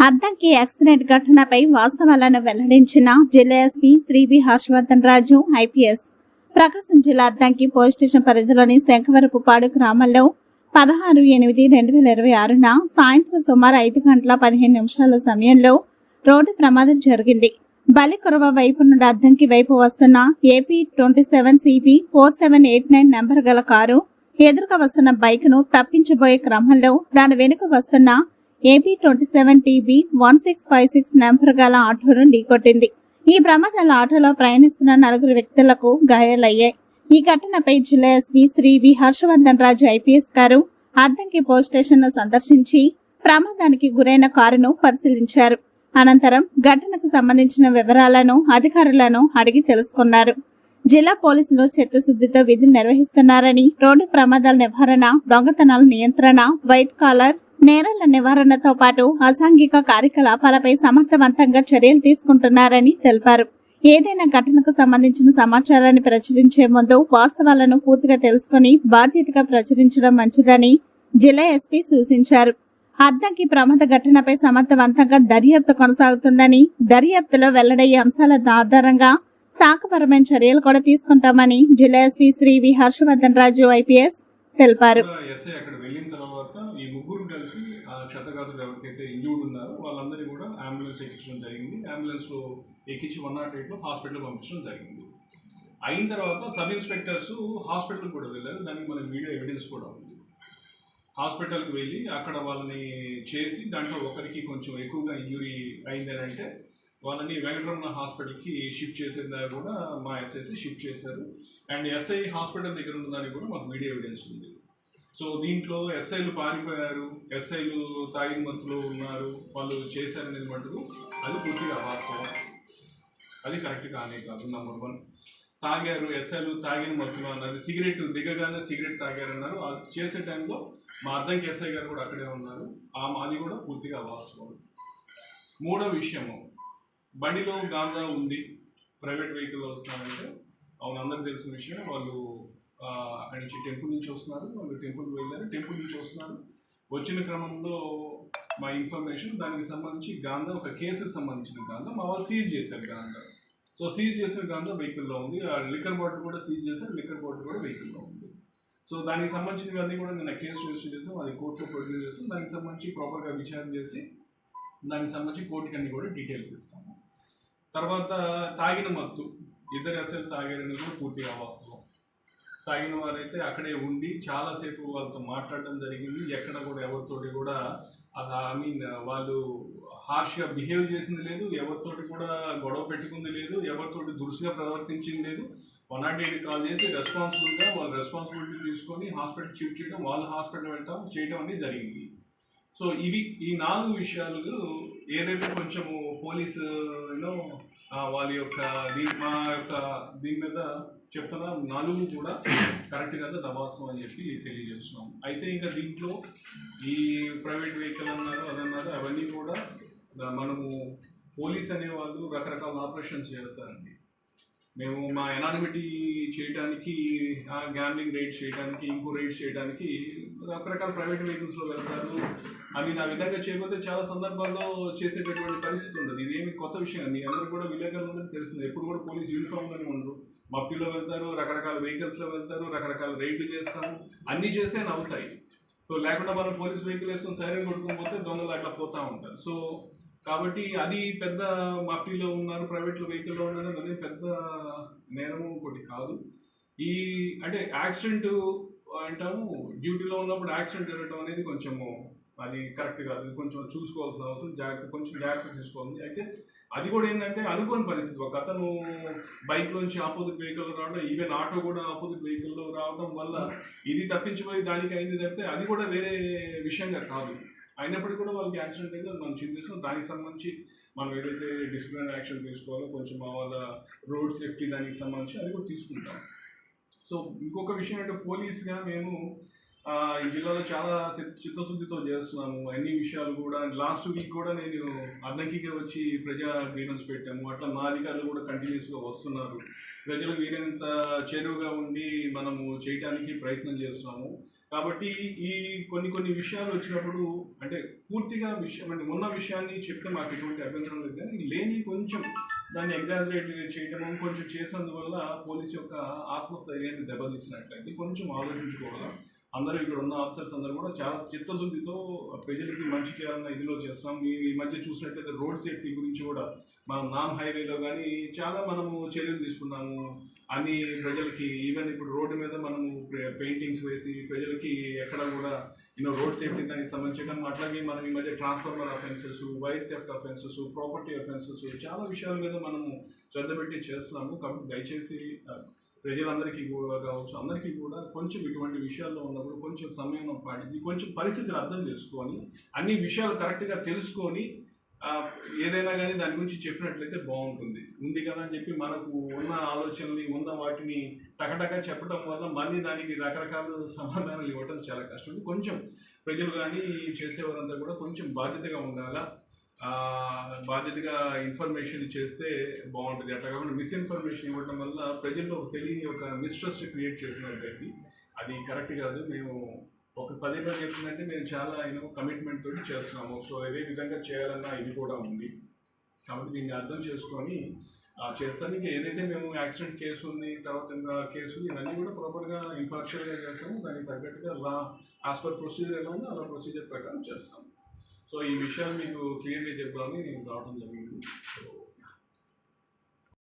Addanki accident ఘటనపై వాస్తవాలను వెల్లడించిన జిల్లా ఎస్పీ శ్రీ బి హర్షవర్ధన్ రాజు ఐపీఎస్. ప్రకాశం జిల్లా అద్దంకి పోలీస్ స్టేషన్ పరిధిలోని శంఖవరపుపాడు గ్రామంలో 16/8/2026న సాయంత్రం సుమారు 5:15 సమయంలో రోడ్డు ప్రమాదం జరిగింది. బలికొరవ వైపు నుండి అద్దంకి వైపు వస్తున్న ఏపీ 27 CP 4789 నెంబర్ గల కారు ఎదురుగా వస్తున్న బైక్ ను తప్పించబోయే క్రమంలో దాని వెనుక వస్తున్న ఏపీ 27 TB 1656 నెంబర్ గల ఆటోను ఢీకొట్టింది. ఈ ప్రమాదంలో ఆటోలో ప్రయాణిస్తున్న 4 వ్యక్తులకు గాయాలయ్యాయి. ఈ ఘటనపై జిల్లా ఎస్పీ శ్రీ వి హర్షవర్ధన్ రాజు ఐపీఎస్ గారు అద్దంకి పోలీస్ స్టేషన్ ను సందర్శించి ప్రమాదానికి గురైన కారును పరిశీలించారు. అనంతరం ఘటనకు సంబంధించిన వివరాలను అధికారులను అడిగి తెలుసుకున్నారు. జిల్లా పోలీసులు చిత్తశుద్ధితో విధులు నిర్వహిస్తున్నారని, రోడ్డు ప్రమాదాల నివారణ, దొంగతనాల నియంత్రణ, వైట్ కాలర్ నేరాల నివారణతో పాటు అసాంఘిక కార్యకలాపాలపై సమర్థవంతంగా చర్యలు తీసుకుంటున్నారని తెలిపారు. ఏదైనా ఘటనకు సంబంధించిన సమాచారాన్ని ప్రచురించే ముందు వాస్తవాలను పూర్తిగా తెలుసుకుని బాధ్యతగా ప్రచురించడం మంచిదని జిల్లా ఎస్పీ సూచించారు. అద్దంకి ప్రమాద ఘటనపై సమర్థవంతంగా దర్యాప్తు కొనసాగుతుందని, దర్యాప్తులో వెల్లడయ్యే అంశాల ఆధారంగా శాఖపరమైన చర్యలు కూడా తీసుకుంటామని జిల్లా ఎస్పీ శ్రీ వి హర్షవర్ధన్ రాజు ఐపీఎస్ తెలిపారు. ఈ ముగ్గురు కలిసి క్షతగాతులు ఎవరికైతే ఇంజూర్డ్ ఉన్నారో వాళ్ళందరినీ కూడా అంబులెన్స్ ఎక్కించడం జరిగింది. అంబులెన్స్ లో ఎక్కించి 108లో హాస్పిటల్ పంపించడం జరిగింది. అయిన తర్వాత సబ్ ఇన్స్పెక్టర్స్ హాస్పిటల్ కూడా వెళ్ళారు. దానికి మన వీడియో ఎవిడెన్స్ కూడా ఉంది. హాస్పిటల్కి వెళ్ళి అక్కడ వాళ్ళని చేసి దాంట్లో ఒకరికి కొంచెం ఎక్కువగా ఇంజురీ అయిందని అంటే వాళ్ళని వెంకటరమణ హాస్పిటల్కి షిఫ్ట్ చేసేదా కూడా మా ఎస్ఐసి షిఫ్ట్ చేశారు. అండ్ ఎస్ఐ హాస్పిటల్ దగ్గర ఉన్నదానికి కూడా మాకు వీడియో ఎవిడెన్స్ ఉంది. సో దీంట్లో ఎస్ఐలు పారిపోయారు, ఎస్ఐలు తాగిన మత్తులో ఉన్నారు, వాళ్ళు చేశారనేది మటుకు అది పూర్తిగా వాస్తవం. అది కరెక్ట్ కానే కాదు. నెంబర్ 1 తాగారు, ఎస్ఐలు తాగిన మత్తులో అన్నారు. సిగరెట్ దిగగానే సిగరెట్ తాగారన్నారు. అది చేసే టైంలో మా అద్దంకి ఎస్ఐ గారు కూడా అక్కడే ఉన్నారు. అది కూడా పూర్తిగా వాస్తవం. మూడో విషయము, బండిలో గాంజా ఉంది, ప్రైవేట్ వెహికల్లో వస్తున్నారంటే అవును, అందరికి తెలిసిన విషయం. వాళ్ళు అక్కడి నుంచి టెంపుల్ నుంచి వస్తున్నారు, వాళ్ళు టెంపుల్కి వెళ్ళారు, టెంపుల్ నుంచి వస్తున్నారు. వచ్చిన క్రమంలో మా ఇన్ఫర్మేషన్ దానికి సంబంధించి గాంజా, ఒక కేసుకి సంబంధించిన గాంజా మా వాళ్ళు సీజ్ చేశారు గాంజా. సో సీజ్ చేసిన గాంజా వెహికల్లో ఉంది. ఆ లిక్కర్ బాటిల్ కూడా సీజ్ చేశారు, లిక్కర్ బాటిల్ కూడా వెహికల్లో ఉంది. సో దానికి సంబంధించినవన్నీ కూడా నేను కేసు రిజిస్టర్ చేస్తాం, అది కోర్టులో ప్రొడ్యూస్ చేస్తాం. దానికి సంబంధించి ప్రాపర్గా విచారణ చేసి దానికి సంబంధించి కోర్టుకి అన్ని కూడా డీటెయిల్స్ ఇస్తాము. తర్వాత తాగిన మత్తు, ఇద్దరు ఎస్ఐలు తాగారని కూడా పూర్తిగా వాస్తవం. తాగిన వారైతే అక్కడే ఉండి చాలాసేపు వాళ్ళతో మాట్లాడడం జరిగింది. ఎక్కడ కూడా ఎవరితోటి కూడా వాళ్ళు హార్ష్గా బిహేవ్ చేసింది లేదు, ఎవరితోటి కూడా గొడవ పెట్టుకుంది లేదు, ఎవరితోటి దురుసుగా ప్రవర్తించింది లేదు. 108 కాల్ చేసి రెస్పాన్సిబుల్గా వాళ్ళు రెస్పాన్సిబిలిటీ తీసుకొని హాస్పిటల్ షిఫ్ట్ చేయడం, వాళ్ళు హాస్పిటల్ వెళ్ళటం చేయడం అనేది జరిగింది. సో ఈ 4 విషయాలు ఏదైతే కొంచెము పోలీసు వాళ్ళ యొక్క దీని మీద చెప్తున్నా 4 కూడా కరెక్ట్ కదా, దబాసం అని చెప్పి తెలియజేస్తున్నాం. అయితే ఇంకా దీంట్లో ఈ ప్రైవేట్ వెహికల్ అన్నారు, అదన్నారు, అవన్నీ కూడా మనము పోలీస్ అనేవాళ్ళు రకరకాల ఆపరేషన్స్ చేస్తారండి. మేము మా ఎనానిమిటీ చేయడానికి, గ్యాంబ్లింగ్ రైడ్స్ చేయడానికి, ఇంకో రైడ్స్ చేయడానికి రకరకాల ప్రైవేట్ వెహికల్స్లో వెళ్తారు. అవి నా విధంగా చేయకపోతే చాలా సందర్భాల్లో చేసేటటువంటి పరిస్థితి ఉండదు. ఇదేమి కొత్త విషయం అండి, అందరూ కూడా విలేకరులందరికీ తెలుస్తుంది. ఎప్పుడు కూడా పోలీస్ యూనిఫామ్లోనే ఉండరు, మఫ్టీలో వెళ్తారు, రకరకాల వెహికల్స్లో వెళ్తారు, రకరకాల రైడ్లు చేస్తాము, అన్నీ చేస్తే అవుతాయి. సో లేకుండా మనం పోలీస్ వెహికల్ వేసుకొని సైరన్ కొట్టుకుని పోతే దొంగలు అట్లా పోతూ ఉంటారు. సో కాబట్టి అది పెద్ద మఫ్టీలో ఉన్నారు, ప్రైవేట్లో వెహికల్లో ఉన్నారు, అదే పెద్ద నేరము ఒకటి కాదు. అంటే యాక్సిడెంట్ అంటాము, డ్యూటీలో ఉన్నప్పుడు యాక్సిడెంట్ జరగడం అనేది కొంచెము అది కరెక్ట్ కాదు. కొంచెం చూసుకోవాల్సిన అవసరం, కొంచెం జాగ్రత్త తీసుకోవాలి. అయితే అది కూడా ఏంటంటే అనుకోని పరిస్థితి. ఒక అతను బైక్లోంచి ఆపోజిట్ వెహికల్లో రావడం, ఈవెన్ ఆటో కూడా ఆపోజిట్ వెహికల్లో రావడం వల్ల ఇది తప్పించిపోయి దానికి అయింది తప్పితే అది కూడా వేరే విషయంగా కాదు. అయినప్పటికీ కూడా వాళ్ళకి యాక్సిడెంట్ అయితే మనం చింతిస్తాం. దానికి సంబంధించి మనం ఏదైతే డిసిప్లినరీ యాక్షన్ తీసుకోవాలో, కొంచెం వాళ్ళ రోడ్ సేఫ్టీ దానికి సంబంధించి అది కూడా తీసుకుంటాం. సో ఇంకొక విషయం అంటే పోలీస్గా మేము ఈ జిల్లాలో చాలా చిత్తశుద్ధితో చేస్తున్నాము అన్ని విషయాలు కూడా. లాస్ట్ వీక్ కూడా నేను అద్దంకికి వచ్చి ప్రజా గ్రీవెన్స్ పెట్టాము. అట్లా మా అధికారులు కూడా కంటిన్యూస్గా వస్తున్నారు. ప్రజలకు వీలైనంత చేరువుగా ఉండి మనము చేయడానికి ప్రయత్నం చేస్తున్నాము. కాబట్టి ఈ కొన్ని విషయాలు వచ్చినప్పుడు అంటే పూర్తిగా విషయం అంటే ఉన్న విషయాన్ని చెప్తే మాకు ఎటువంటి అభ్యంతరం లేదు, కానీ లేని కొంచెం దాన్ని ఎగ్జాజరేట్ చేయడం కొంచెం చేసినందువల్ల పోలీస్ యొక్క ఆత్మస్థైర్యాన్ని దెబ్బతీసినట్లయితే కొంచెం ఆలోచించుకోవాలి. అందరూ ఇక్కడ ఉన్న ఆఫీసర్స్ అందరూ కూడా చాలా చిత్తశుద్ధితో ప్రజలకి మంచి చేయాలన్న ఇదిలో చేస్తాం. ఈ మధ్య చూసినట్లయితే రోడ్ సేఫ్టీ గురించి కూడా మనం నామ్ హైవేలో కానీ చాలా మనము చర్యలు తీసుకున్నాము. అన్ని ప్రజలకి ఈవెన్ ఇప్పుడు రోడ్డు మీద మనము పెయింటింగ్స్ వేసి ప్రజలకి ఎక్కడ కూడా రోడ్ సేఫ్టీ దానికి సంబంధించడం, అట్లాగే మనం ఈ మధ్య transformer offences, wire theft offences, property offences చాలా విషయాల మీద మనము శ్రద్ధ పెట్టి చేస్తున్నాము. కాబట్టి దయచేసి ప్రజలందరికీ కూడా కావచ్చు, అందరికీ కూడా కొంచెం ఇటువంటి విషయాల్లో ఉన్నప్పుడు కొంచెం సమయం పాటించి కొంచెం పరిస్థితిని అర్థం చేసుకొని అన్ని విషయాలు కరెక్ట్గా తెలుసుకొని ఏదైనా కానీ దాని గురించి చెప్పినట్లయితే బాగుంటుంది. ఉంది కదా అని చెప్పి మనకు ఉన్న ఆలోచనని ఉన్న వాటిని టకటగా చెప్పడం వల్ల మళ్ళీ దానికి రకరకాల సమాధానాలు ఇవ్వడం చాలా కష్టం. కొంచెం ప్రజలు కానీ చేసేవారంతా కూడా కొంచెం బాధ్యతగా ఉండాలా, బాధ్యతగా ఇన్ఫర్మేషన్ చేస్తే బాగుంటుంది. అట్లా కాకుండా మిస్ఇన్ఫర్మేషన్ ఇవ్వడం వల్ల ప్రజల్లో తెలియని ఒక మిస్ట్రస్ట్ క్రియేట్ చేసినట్లయితే అది కరెక్ట్ కాదు. మేము ఒక 10 రోజులు చెప్తుందంటే మేము చాలా కమిట్మెంట్ తోటి చేస్తున్నాము. సో అదే విధంగా చేయాలన్న ఇది కూడా ఉంది. కాబట్టి దీన్ని అర్థం చేసుకొని చేస్తాను. ఇంకా ఏదైతే మేము యాక్సిడెంట్ కేసు ఉంది, తర్వాత ఇంకా కేసు ఇవన్నీ కూడా ప్రాపర్గా ఇంపార్షియల్గా చేస్తాము. దానికి తగ్గట్టుగా లా యాజ్ పర్ ప్రొసీజర్ ఎలా ఉందో అలా ప్రొసీజర్ ప్రకారం చేస్తాము. సో ఈ విషయాలు మీకు క్లియర్గా చెప్పాలని నేను రావడం జరిగింది. సో